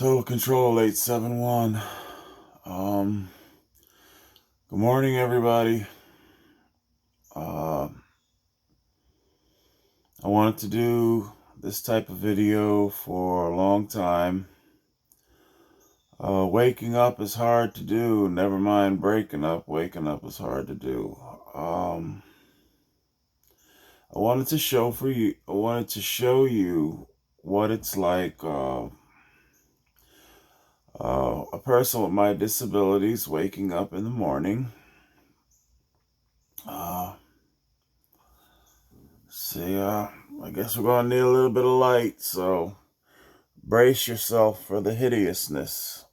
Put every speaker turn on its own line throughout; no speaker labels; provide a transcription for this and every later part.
Total Control 871. Good morning, everybody. I wanted to do this type of video for a long time. Waking up is hard to do. Never mind breaking up. Waking up is hard to do. I wanted to show you what it's like. A person with my disabilities waking up in the morning. I guess we're gonna need a little bit of light, so brace yourself for the hideousness.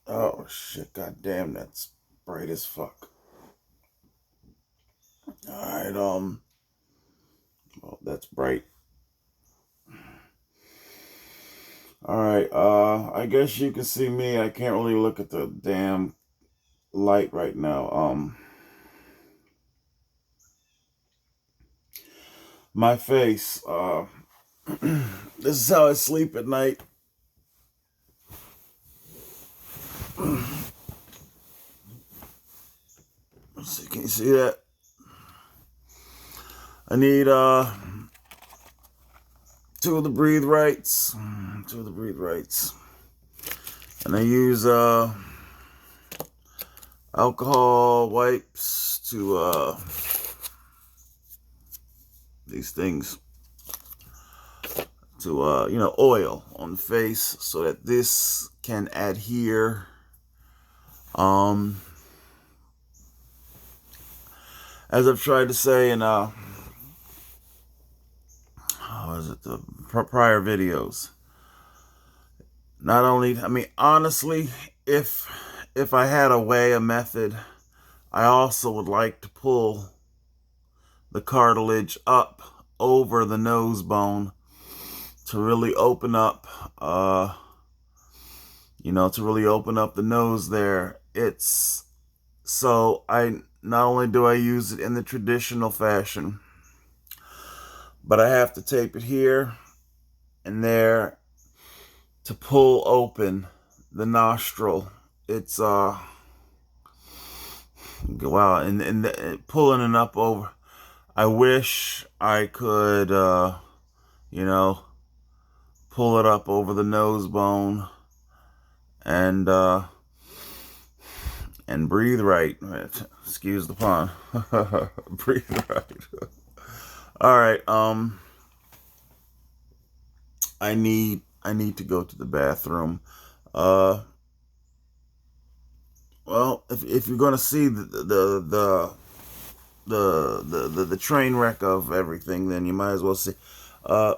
Oh shit, goddamn, that's bright as fuck. Alright, well, that's bright. Alright, I guess you can see me. I can't really look at the damn light right now. My face, this is how I sleep at night. Let's see, can you see that? I need, two of the breathe rights. And I use, alcohol wipes to, these things to oil on the face so that this can adhere. As I've tried to say in the prior videos, not only, honestly, if I had a method, I also would like to pull the cartilage up over the nose bone to really open up, to really open up the nose there. So not only do I use it in the traditional fashion, but I have to tape it here and there to pull open the nostril. It's, wow, and pulling it up over. I wish I could, pull it up over the nose bone and breathe right. Excuse the pun. Breathe right. All right. I need to go to the bathroom. Well, if you're gonna see the train wreck of everything, then you might as well see. I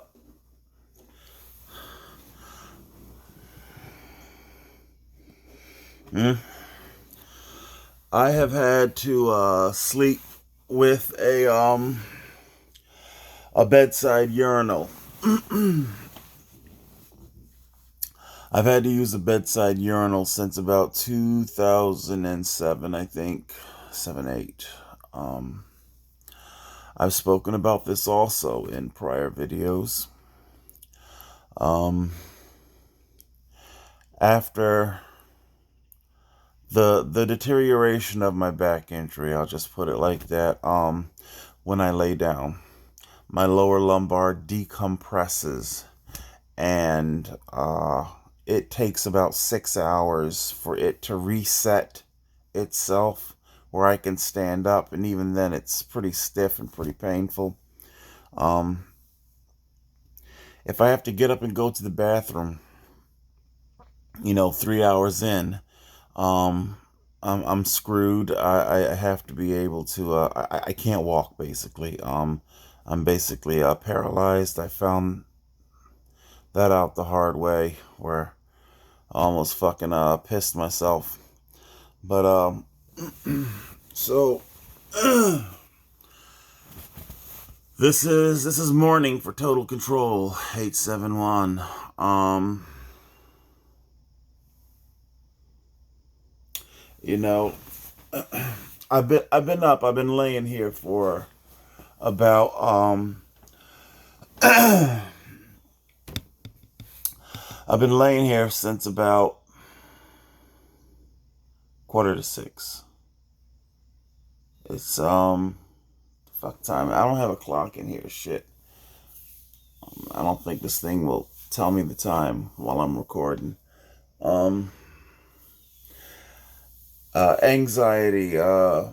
have had to sleep with a bedside urinal. I've had to use a bedside urinal since about 2007, I think. 7, 8. I've spoken about this also in prior videos. After the deterioration of my back injury, I'll just put it like that, when I lay down, my lower lumbar decompresses, and it takes about 6 hours for it to reset itself where I can stand up, and even then it's pretty stiff and pretty painful. If I have to get up and go to the bathroom, 3 hours in, I'm screwed. I have to be able to, I can't walk, basically. I'm basically paralyzed. I found that out the hard way, where I almost fucking pissed myself. But so this is morning for Total Control 871. I've been up. I've been laying here for about I've been laying here since about 5:45. It's fuck time. I don't have a clock in here. Shit. I don't think this thing will tell me the time while I'm recording. Um, Anxiety. I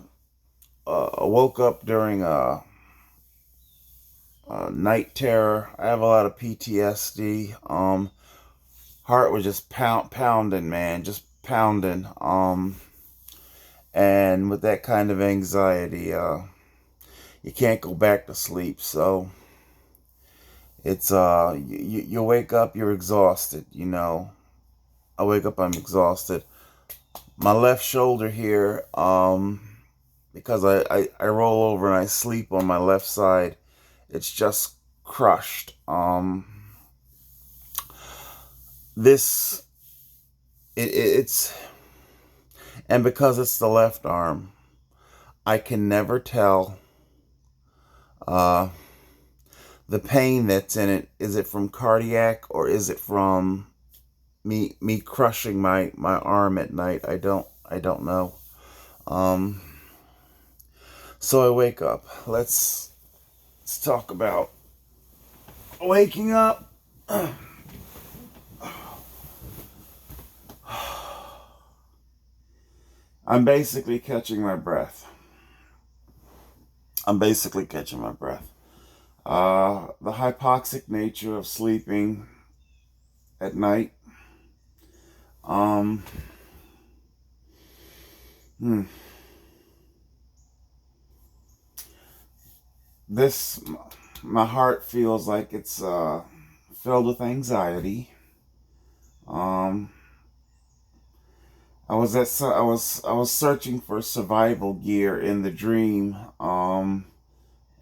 woke up during night terror. I have a lot of PTSD. Heart was just pounding, man, just pounding. And with that kind of anxiety, you can't go back to sleep. So it's you wake up, you're exhausted. I wake up, I'm exhausted. My left shoulder here, because I roll over and I sleep on my left side, it's just crushed. This it's and because it's the left arm, I can never tell uh the pain that's in it. Is it from cardiac or is it from me crushing my arm at night? I don't know. Um so I wake up. Let's talk about waking up. I'm basically catching my breath. I'm basically catching my breath. The hypoxic nature of sleeping at night. Um, hmm. This, my heart feels like it's filled with anxiety. Um, I was searching for survival gear in the dream. And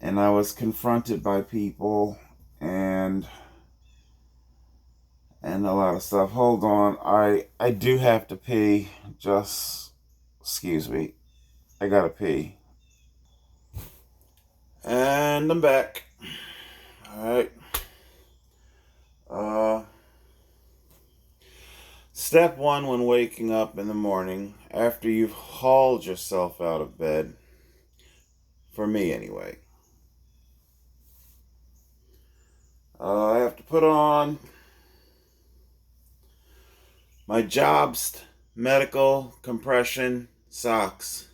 I was confronted by people and a lot of stuff. Hold on, I do have to pee. Just excuse me. I gotta pee. And I'm back. All right. Uh, Step one when waking up in the morning after you've hauled yourself out of bed. For me, anyway. I have to put on my job's medical compression socks.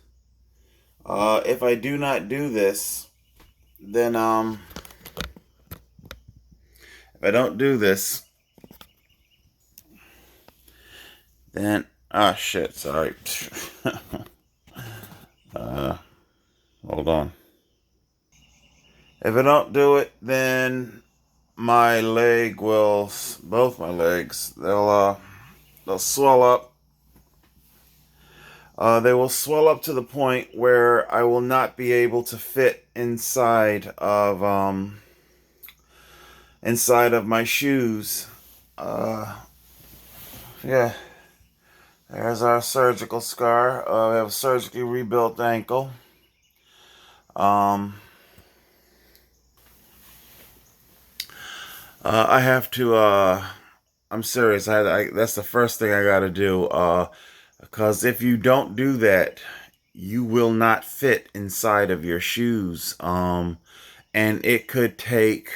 If I do not do this, then if I don't do this, then shit, sorry. uh, Hold on. If I don't do it, then my leg will, both my legs, they'll swell up. They will swell up to the point where I will not be able to fit inside of my shoes. Yeah, there's our surgical scar. We have a surgically rebuilt ankle. Um, I have to. I'm serious. That's the first thing I got to do. Because if you don't do that, you will not fit inside of your shoes. And it could take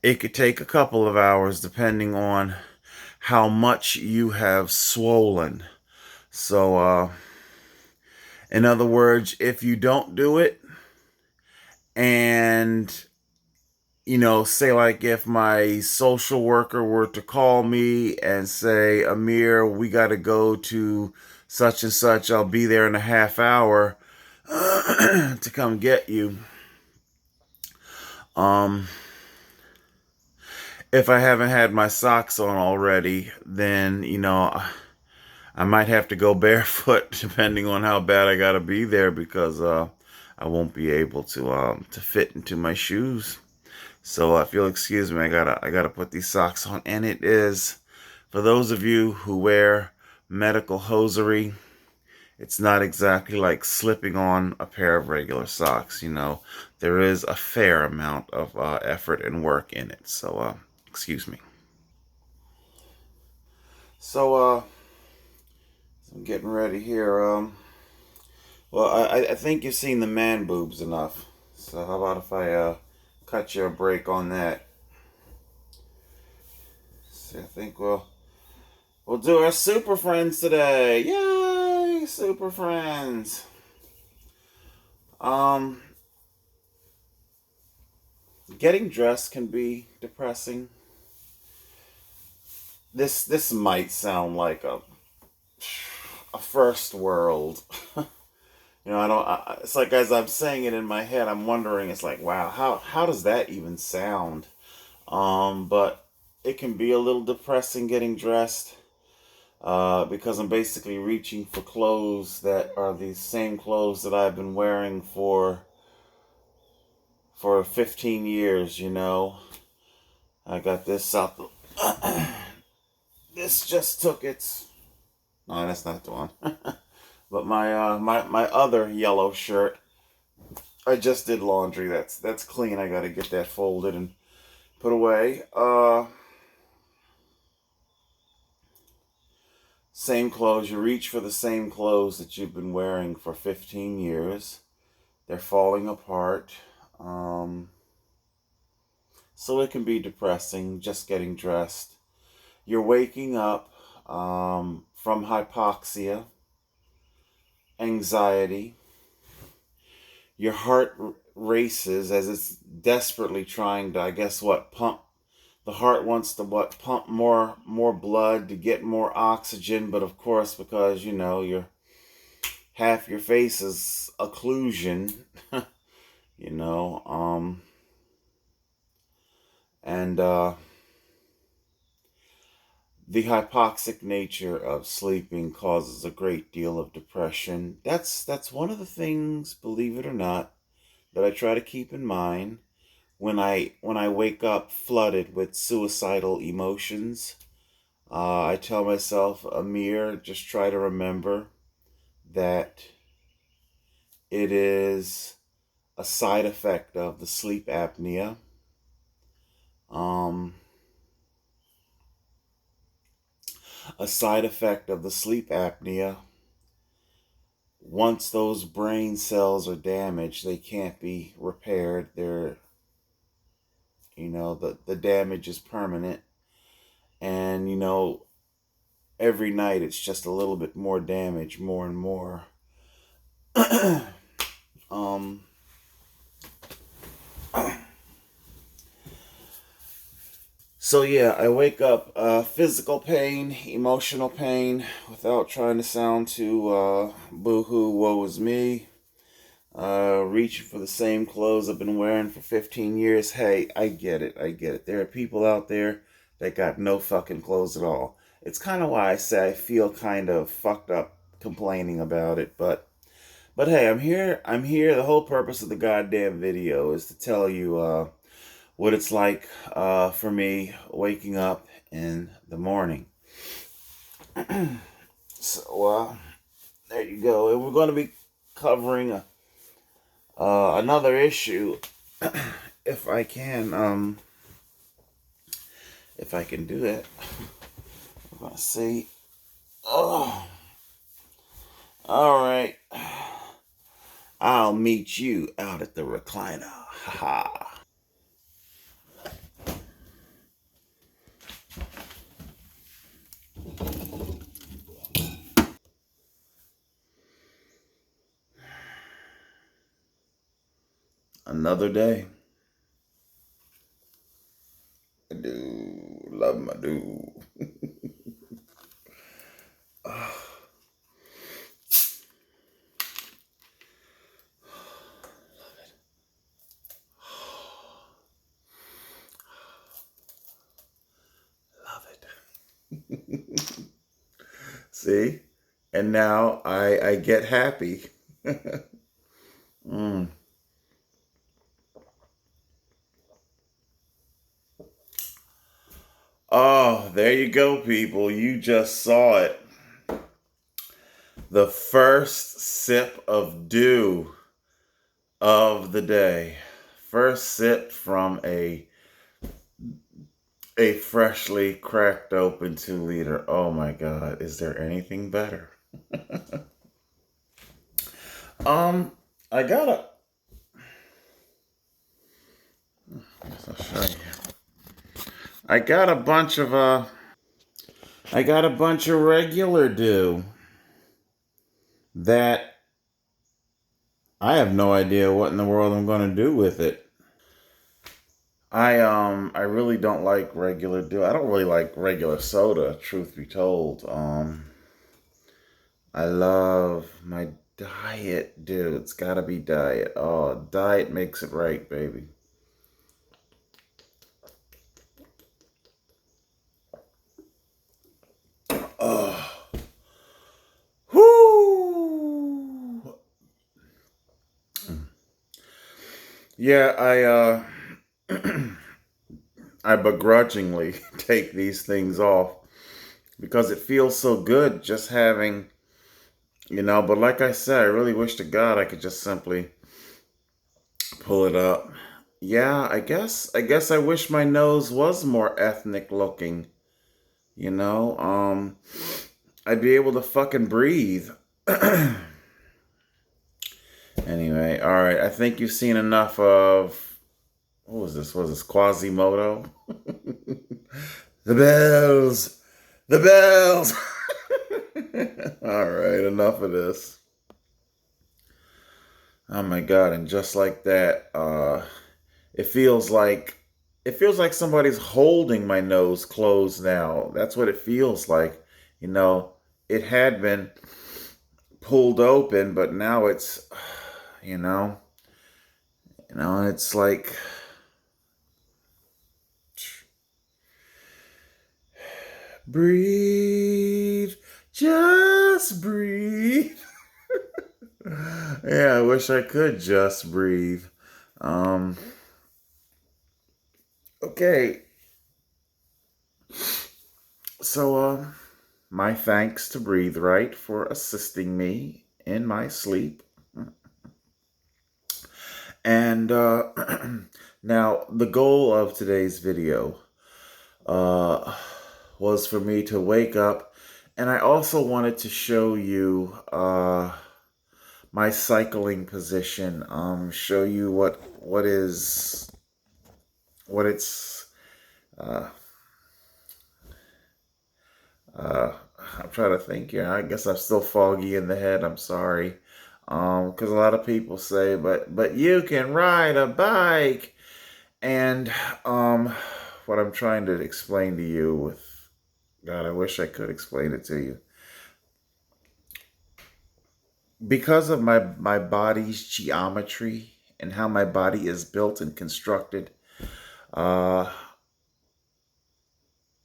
a couple of hours depending on how much you have swollen. So, in other words, if you don't do it, and say like if my social worker were to call me and say, Amir, we got to go to such and such, I'll be there in a half hour to come get you. Um, if I haven't had my socks on already, then, I might have to go barefoot depending on how bad I gotta be there because I won't be able to fit into my shoes. So if you'll excuse me, I gotta put these socks on, and it is for those of you who wear medical hosiery. It's not exactly like slipping on a pair of regular socks. There is a fair amount of effort and work in it. So excuse me. So I'm getting ready here. Well, I think you've seen the man boobs enough. So how about if I cut you a break on that? So I think we'll do our Super Friends today. Yay, Super Friends. Um, Getting dressed can be depressing. This might sound like a first world. I don't. It's like as I'm saying it in my head, I'm wondering. It's like, wow, how does that even sound? But it can be a little depressing getting dressed. Because I'm basically reaching for clothes that are the same clothes that I've been wearing for 15 years. I got this out. This just took its. No, that's not the one. But my other yellow shirt, I just did laundry. That's clean. I gotta get that folded and put away. Same clothes. You reach for the same clothes that you've been wearing for 15 years. They're falling apart. Um, so it can be depressing just getting dressed. You're waking up from hypoxia, anxiety. Your heart races as it's desperately trying to, I guess, pump. The heart wants to pump more blood to get more oxygen, but of course, because your half your face is occlusion, you know, and the hypoxic nature of sleeping causes a great deal of depression. That's one of the things, believe it or not, that I try to keep in mind when I wake up flooded with suicidal emotions. I tell myself, Amir, just try to remember that it is a side effect of the sleep apnea. Um, a side effect of the sleep apnea. Once those brain cells are damaged, they can't be repaired. The damage is permanent. And, every night it's just a little bit more damage, more and more. um, So yeah, I wake up physical pain, emotional pain, without trying to sound too boo-hoo, woe is me. Reaching for the same clothes I've been wearing for 15 years. Hey, I get it, I get it. There are people out there that got no fucking clothes at all. It's kind of why I say I feel kind of fucked up complaining about it, but hey, I'm here. I'm here. The whole purpose of the goddamn video is to tell you what it's like for me waking up in the morning. So there you go. And we're going to be covering another issue, if I can. If I can do that. We're going to see. Oh, all right. I'll meet you out at the recliner. Ha. Another day. I do love my dude. Love it. See? And now I get happy. mm. Oh, there you go, people. You just saw it. The first sip of dew of the day. First sip from a freshly cracked open 2 liter. Oh my God, is there anything better? Um, I got a. I'll show you. I got a bunch of I got a bunch of regular dew that I have no idea what in the world I'm going to do with it. I really don't like regular dew. I don't really like regular soda, truth be told. I love my diet dew. It's got to be diet. Oh, diet makes it right, baby. Oh. Whoo! Yeah, I begrudgingly take these things off because it feels so good just having, but like I said, I really wish to God I could just simply pull it up. Yeah, I guess I wish my nose was more ethnic looking, you know? I'd be able to fucking breathe. Anyway, all right. I think you've seen enough of what was this? Was this Quasimodo? The bells. The bells. All right, enough of this. Oh my God, and just like that, it feels like somebody's holding my nose closed now. That's what it feels like. You know, it had been pulled open, but now it's you know, it's like breathe, just breathe. Yeah, I wish I could just breathe. Um, okay, so my thanks to Breathe Right for assisting me in my sleep. And now the goal of today's video uh, was for me to wake up, and I also wanted to show you my cycling position. Show you what it's. Uh, uh, I'm trying to think here. I guess I'm still foggy in the head. I'm sorry, because a lot of people say, but you can ride a bike, and um, what I'm trying to explain to you with God, I wish I could explain it to you. Because of my body's geometry and how my body is built and constructed, uh,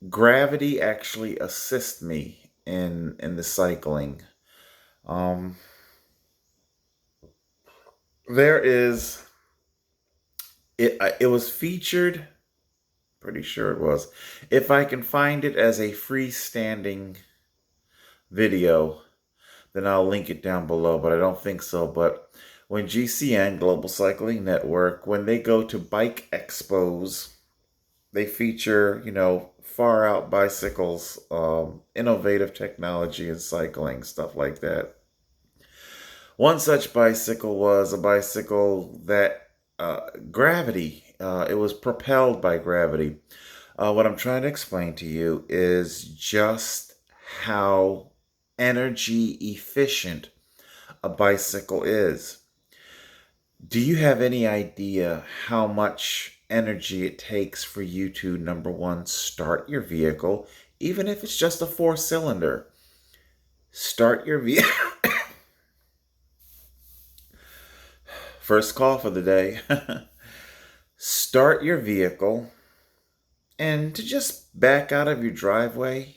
gravity actually assists me in the cycling. Um, there is it was featured, pretty sure it was. If I can find it as a freestanding video, then I'll link it down below, but I don't think so. But when GCN, Global Cycling Network, when they go to bike expos, they feature, far out bicycles, innovative technology in cycling, stuff like that. One such bicycle was a bicycle that it was propelled by gravity. What I'm trying to explain to you is just how energy efficient a bicycle is. Do you have any idea how much energy it takes for you to, number one, start your vehicle, even if it's just a 4-cylinder? Start your vehicle. First call for the day. Start your vehicle and to just back out of your driveway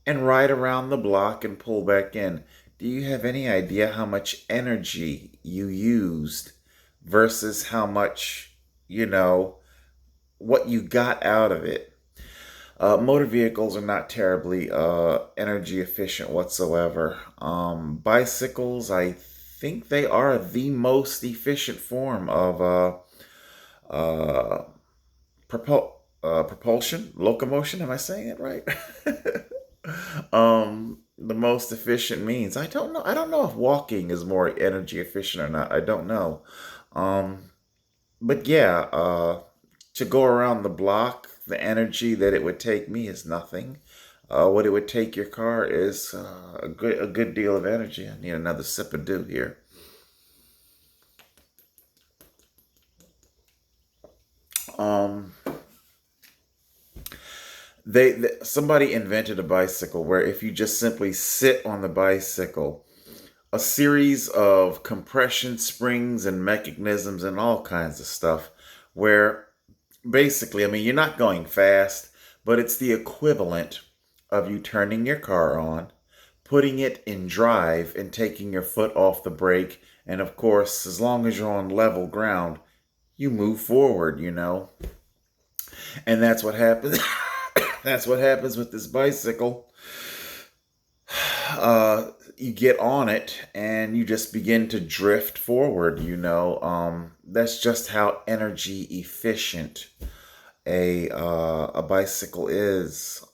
and ride around the block and pull back in. Do you have any idea how much energy you used versus how much, what you got out of it? Motor vehicles are not terribly energy efficient whatsoever. Bicycles, I think they are the most efficient form of uh, propulsion, locomotion. Am I saying it right? The most efficient means. I don't know. I don't know if walking is more energy efficient or not. I don't know. Um, but yeah, to go around the block, the energy that it would take me is nothing. What it would take your car is a good deal of energy. I need another sip of dew here. Um, somebody invented a bicycle where if you just simply sit on the bicycle, a series of compression springs and mechanisms and all kinds of stuff where basically, I mean, you're not going fast, but it's the equivalent of you turning your car on, putting it in drive, and taking your foot off the brake. And of course, as long as you're on level ground, you move forward. And that's what happens. That's what happens with this bicycle. You get on it and you just begin to drift forward. That's just how energy efficient a bicycle is.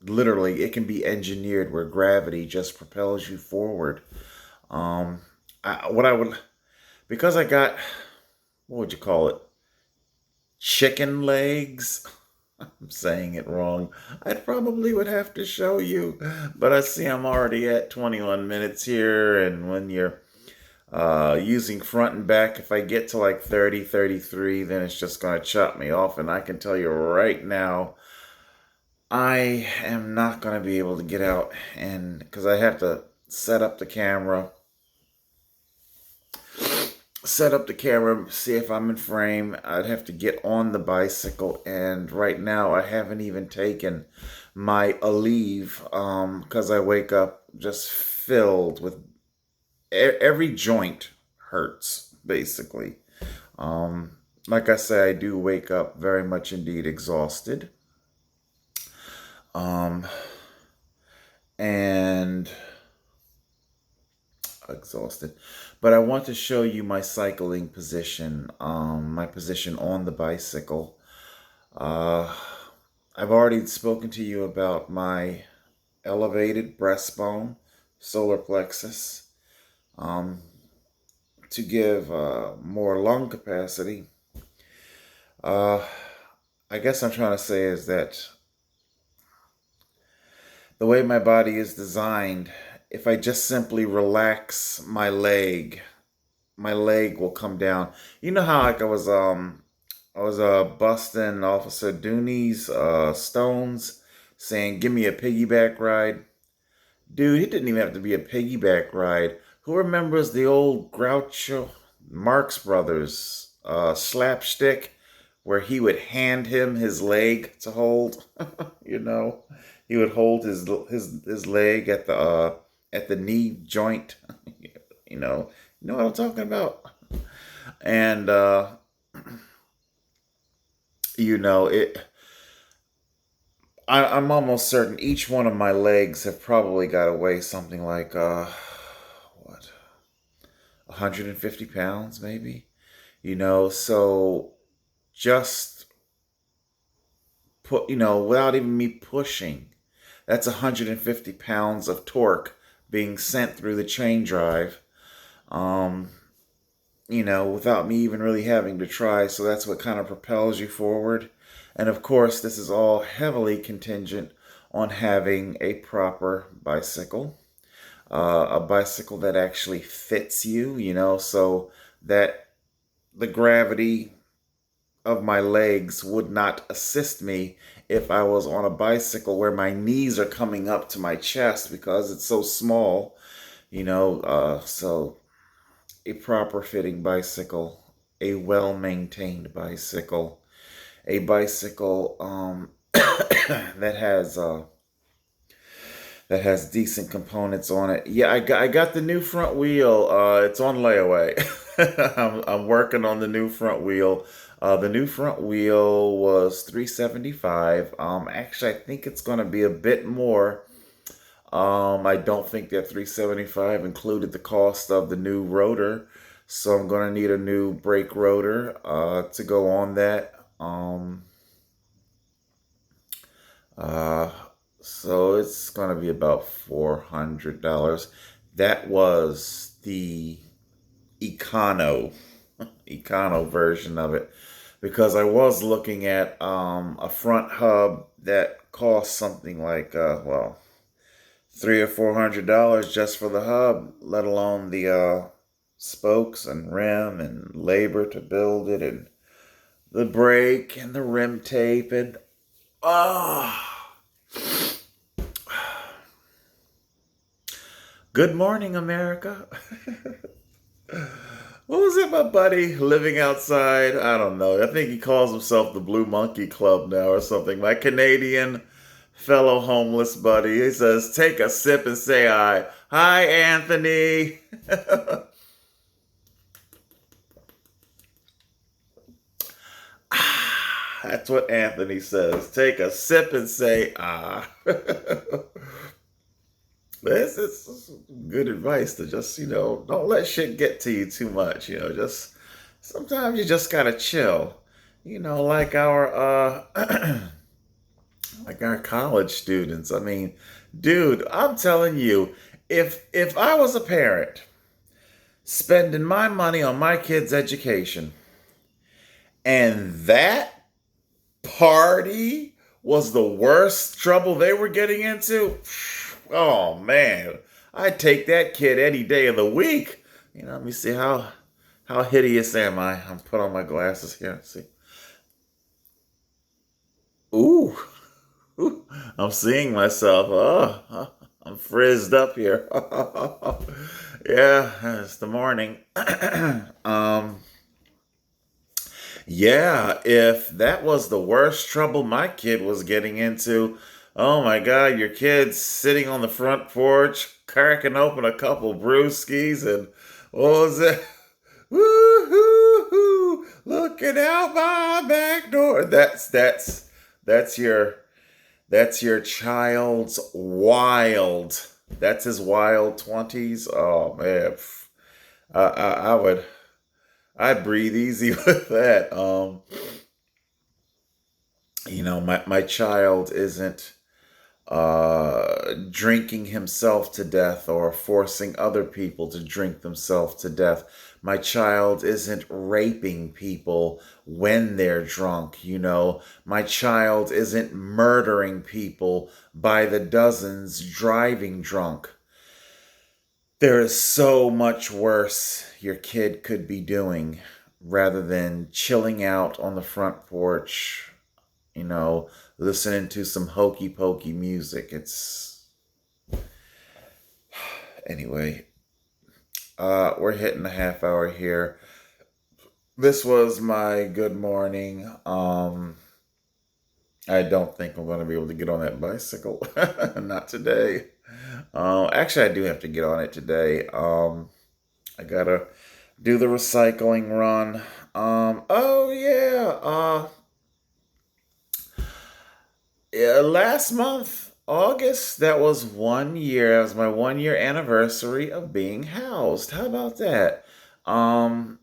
Literally, it can be engineered where gravity just propels you forward. Um, what I would, because I got, what would you call it? Chicken legs. I'm saying it wrong. I probably would have to show you, but I see I'm already at 21 minutes here, and when you're using front and back, if I get to like 30, 33, then it's just going to chop me off, and I can tell you right now, I am not going to be able to get out, and because I have to set up the camera, see if I'm in frame. I'd have to get on the bicycle, and right now I haven't even taken my Aleve because I wake up just filled with every joint hurts basically. Um, like I say, I do wake up very much indeed exhausted. Um, and exhausted. But I want to show you my cycling position, my position on the bicycle. Uh, I've already spoken to you about my elevated breastbone, solar plexus, um, to give more lung capacity. Uh, I guess I'm trying to say is that the way my body is designed, if I just simply relax my leg will come down. You know how like I was busting Officer Dooney's stones, saying, "Give me a piggyback ride." Dude, it didn't even have to be a piggyback ride. Who remembers the old Groucho Marx Brothers slapstick where he would hand him his leg to hold? you know, he would hold his leg at the knee joint. you know, you know what I'm talking about. And it. I'm almost certain each one of my legs have probably got to weigh something like what 150 pounds maybe. So just without even me pushing, that's 150 pounds of torque being sent through the chain drive. Um, without me even really having to try. So that's what kind of propels you forward. And of course, this is all heavily contingent on having a proper bicycle, a bicycle that actually fits you, so that the gravity of my legs would not assist me if I was on a bicycle where my knees are coming up to my chest because it's so small. So a proper fitting bicycle, a well maintained bicycle, a bicycle that has decent components on it. Yeah, I got the new front wheel. It's on layaway. I'm working on the new front wheel. The new front wheel was 375. Actually, I think it's going to be a bit more. I don't think that 375 included the cost of the new rotor, so I'm going to need a new brake rotor to go on that. Um, uh, so it's gonna be about $400. That was the econo econo version of it, because I was looking at a front hub that cost something like $300 or $400 just for the hub, let alone the spokes and rim and labor to build it and the brake and the rim tape and ah. Good morning, America. What was it, my buddy living outside? I don't know. I think he calls himself the Blue Monkey Club now or something. My Canadian fellow homeless buddy. He says, take a sip and say hi. Hi, Anthony. That's what Anthony says. Take a sip and say ah. It's good advice to just, don't let shit get to you too much. Just sometimes you just gotta chill. Like our like our college students. I mean, dude, I'm telling you, if I was a parent spending my money on my kids' education and that party was the worst trouble they were getting into, oh man, I'd take that kid any day of the week. Let me see how hideous am I? I'm put on my glasses here. Let's see. Ooh, ooh, I'm seeing myself. Oh, I'm frizzed up here. Yeah, it's the morning. um, Yeah, if that was the worst trouble my kid was getting into, oh my God, your kid's sitting on the front porch, cracking open a couple brewskis, and what was it? Woo-hoo-hoo, looking out my back door. That's your child's wild. That's his wild 20s. Oh man, I would. I breathe easy with that. My child isn't drinking himself to death or forcing other people to drink themselves to death. My child isn't raping people when they're drunk. My child isn't murdering people by the dozens driving drunk. There is so much worse your kid could be doing rather than chilling out on the front porch, you know, listening to some hokey pokey music. Anyway, we're hitting the half hour here. This was my good morning. I don't think I'm going to be able to get on that bicycle. Not today. Actually, I do have to get on it today. I gotta do the recycling run. Oh yeah. Yeah, last month, August, that was 1 year. That was my 1 year anniversary of being housed. How about that? Um,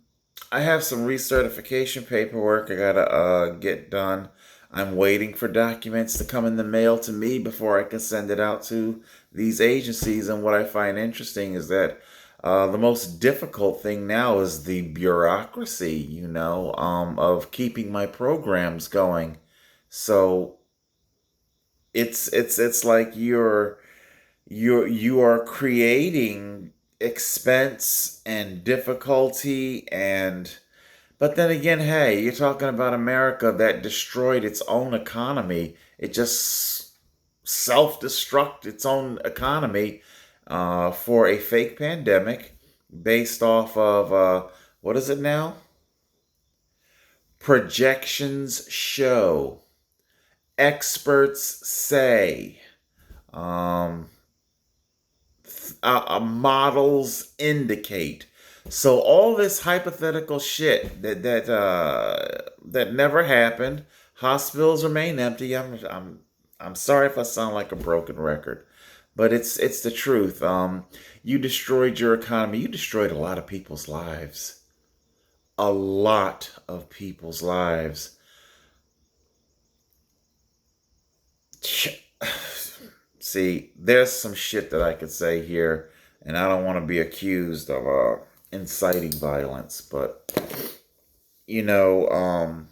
I have some recertification paperwork I gotta get done. I'm waiting for documents to come in the mail to me before I can send it out to these agencies. And what I find interesting is that the most difficult thing now is the bureaucracy, of keeping my programs going. So it's like you are creating expense and difficulty, and but then again, hey, you're talking about America that destroyed its own economy. It just self-destruct its own economy for a fake pandemic based off of what is it now? Projections show, experts say, um, models indicate. So all this hypothetical shit that never happened. Hospitals remain empty. I'm sorry if I sound like a broken record, but it's the truth. You destroyed your economy. You destroyed a lot of people's lives. A lot of people's lives. See, there's some shit that I could say here, and I don't want to be accused of inciting violence, but you know,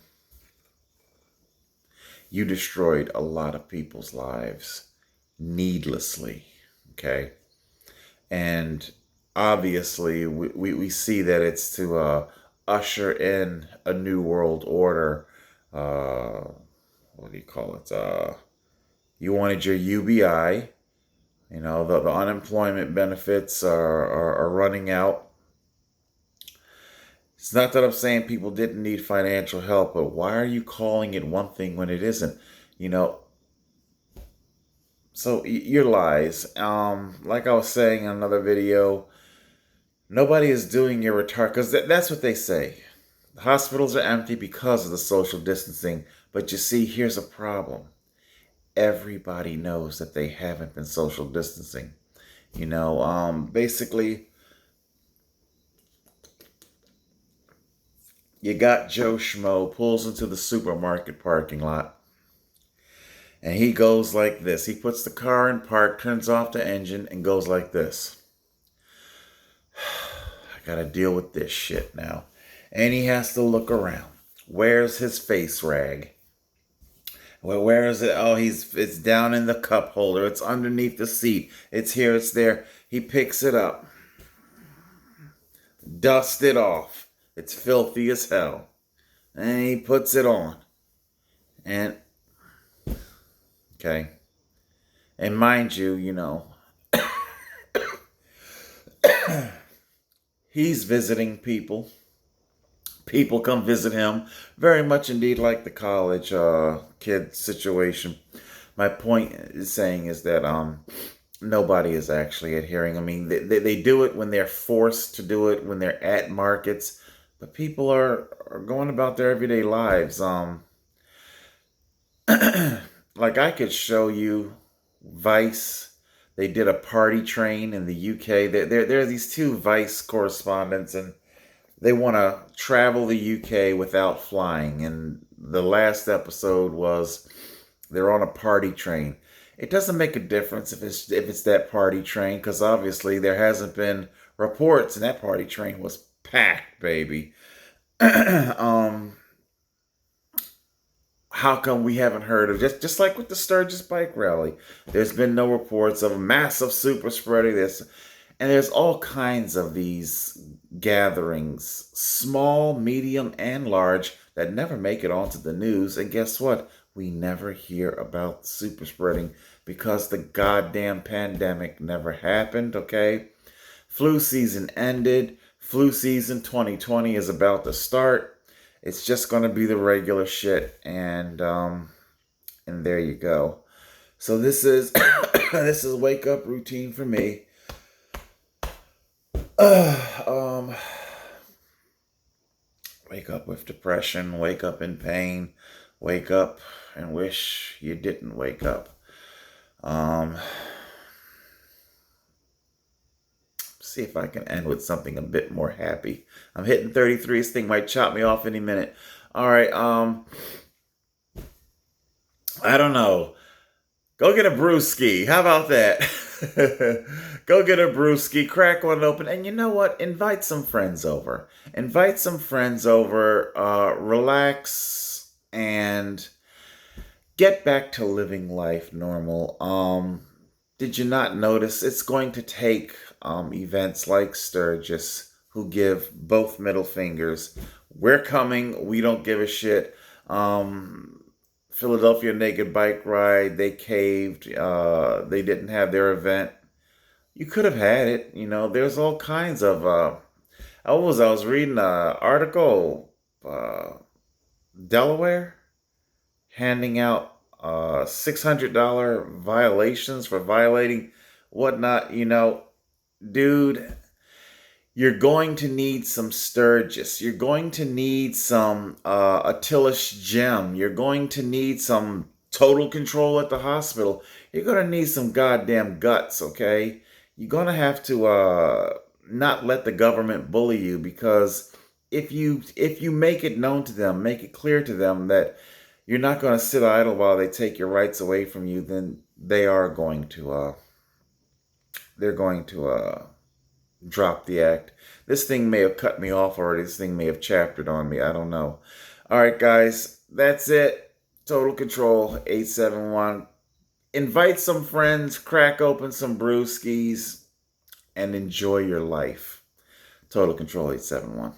you destroyed a lot of people's lives needlessly, okay? And obviously, we see that it's to usher in a new world order. Uh, what do you call it? You wanted your UBI. You know, the unemployment benefits are running out. It's not that I'm saying people didn't need financial help, but why are you calling it one thing when it isn't? You know, so your lies. Like I was saying in another video, nobody is doing your retard because that's what they say. The hospitals are empty because of the social distancing. But you see, here's a problem. Everybody knows that they haven't been social distancing. You know, basically, you got Joe Schmo pulls into the supermarket parking lot, and he goes like this. He puts the car in park, turns off the engine, and goes like this. I gotta deal with this shit now. And he has to look around. Where's his face rag? Well, where is it? Oh, it's down in the cup holder. It's underneath the seat. It's here, it's there. He picks it up. Dust it off. It's filthy as hell. And he puts it on. And okay. And mind you, he's visiting people. People come visit him. Very much indeed like the college kid situation. My point is saying is that nobody is actually adhering. I mean, they do it when they're forced to do it, when they're at markets. But people are going about their everyday lives. Like I could show you Vice. They did a party train in the UK. There are these two Vice correspondents, and they want to travel the UK without flying. And the last episode was they're on a party train. It doesn't make a difference if it's that party train, because obviously there hasn't been reports, and that party train was packed, baby. um, how come we haven't heard of just like with the Sturgis bike rally? There's been no reports of a massive super spreading this, and there's all kinds of these gatherings, small, medium, and large, that never make it onto the news. And guess what? We never hear about super spreading because the goddamn pandemic never happened. Okay, flu season ended. Flu season 2020 is about to start. It's just going to be the regular shit, and there you go. So this is this is wake up routine for me. Wake up with depression, wake up in pain, wake up and wish you didn't wake up. See if I can end with something a bit more happy. I'm hitting 33. This thing might chop me off any minute. All right. I don't know. Go get a brewski. How about that? Go get a brewski, crack one open, and you know what? Invite some friends over. Invite some friends over. Relax and get back to living life normal. Did you not notice it's going to take events like Sturgis, who give both middle fingers? We're coming. We don't give a shit. Philadelphia Naked Bike Ride, they caved. They didn't have their event. You could have had it. There's all kinds of. I was reading an article. Delaware handing out $600 violations for violating whatnot. Dude, you're going to need some Sturgis. You're going to need some Attilish Gem. You're going to need some total control at the hospital. You're going to need some goddamn guts, okay? You're going to have to not let the government bully you, because if you make it known to them, make it clear to them that you're not going to sit idle while they take your rights away from you. Then they're going to drop the act. This thing may have cut me off already. This thing may have chaptered on me. I don't know. All right, guys, that's it. Total Control 871. Invite some friends, crack open some brewskis, and enjoy your life. Total Control 871.